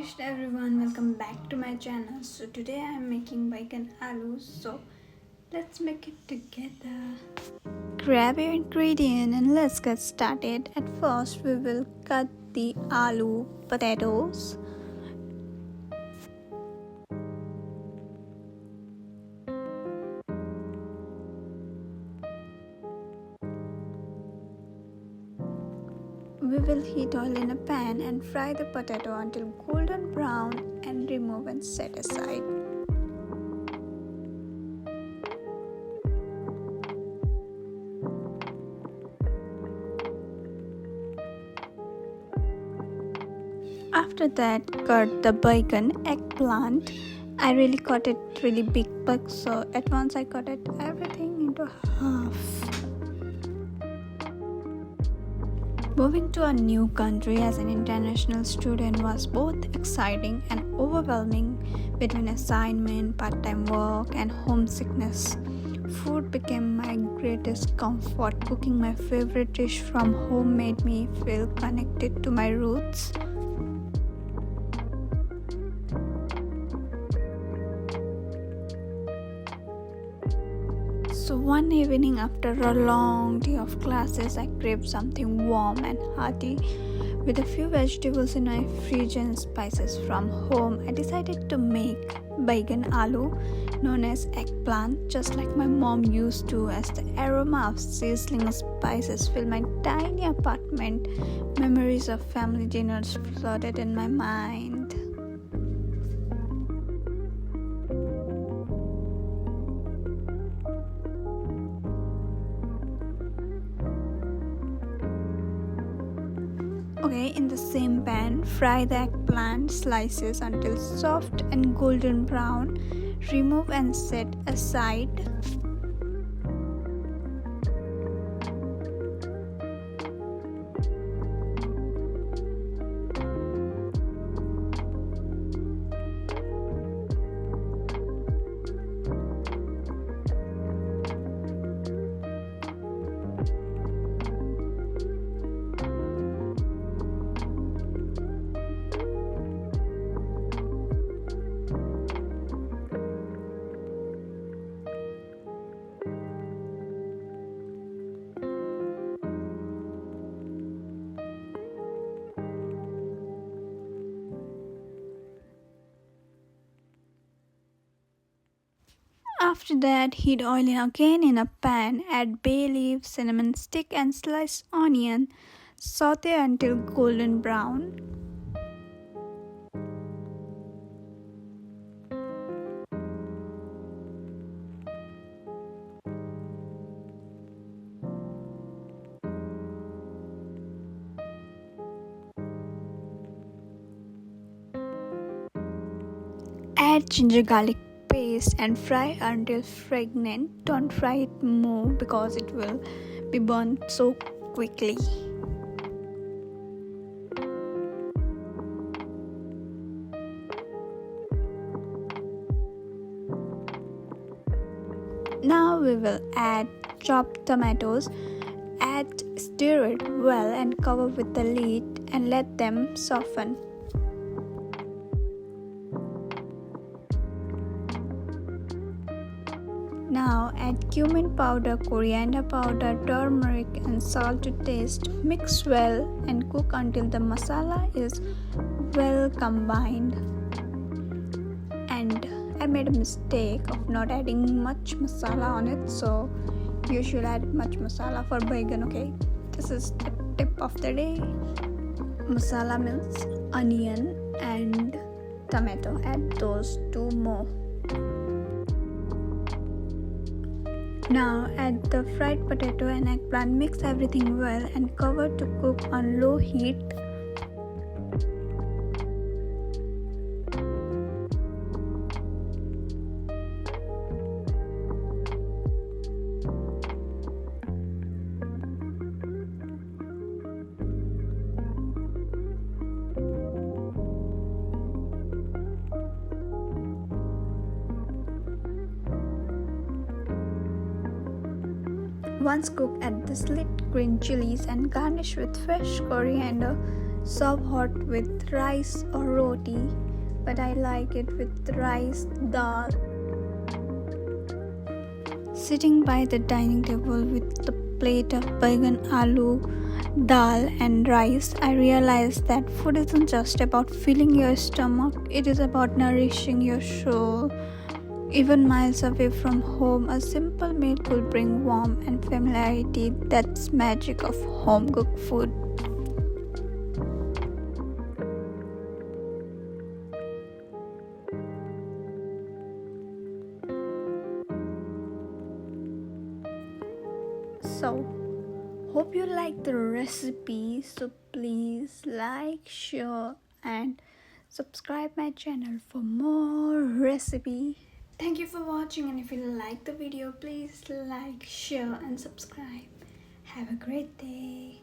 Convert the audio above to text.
Krishna everyone, welcome back to my channel. So today I am making Baingan Aloo. So let's make it together. Grab your ingredient and let's get started. At first we will cut the aloo potatoes. We will heat oil in a pan and fry the potato until golden brown and remove and set aside. After that, cut the bacon, eggplant. I really cut it really big, so at once I cut it everything into half. Moving to a new country as an international student was both exciting and overwhelming. Between assignment, part-time work, and homesickness, food became my greatest comfort. Cooking my favorite dish from home made me feel connected to my roots. So one evening after a long day of classes, I craved something warm and hearty. With a few vegetables in my fridge and spices from home, I decided to make Baingan Aloo, known as eggplant, just like my mom used to. As the aroma of sizzling spices filled my tiny apartment, memories of family dinners flooded in my mind. Okay, in the same pan, fry the eggplant slices until soft and golden brown. Remove and set aside. After that, heat oil again in a pan. Add bay leaf, cinnamon stick, and sliced onion. Saute until golden brown. Add ginger garlic paste and fry until fragrant. Don't fry it more because it will be burnt so quickly. Now we will add chopped tomatoes. Stir it well and cover with the lid and let them soften. Now add cumin powder, coriander powder, turmeric and salt to taste. Mix well and cook until the masala is well combined. And I made a mistake of not adding much masala on it, so you should add much masala for baingan, okay? This is the tip of the day. Masala means onion and tomato. Add those two more. Now add the fried potato and eggplant, mix everything well and cover to cook on low heat. Once cooked, add the sliced green chilies and garnish with fresh coriander. serve hot with rice or roti, but I like it with rice, dal. Sitting by the dining table with the plate of Baingan Aloo, dal and rice, I realized that food isn't just about filling your stomach, it is about nourishing your soul. Even miles away from home, a simple meal could bring warmth and familiarity. That's magic of home cooked food. So, hope you like the recipe. So please like, share and subscribe my channel for more recipe. Thank you for watching, and if you like the video, please like, share and subscribe. Have a great day.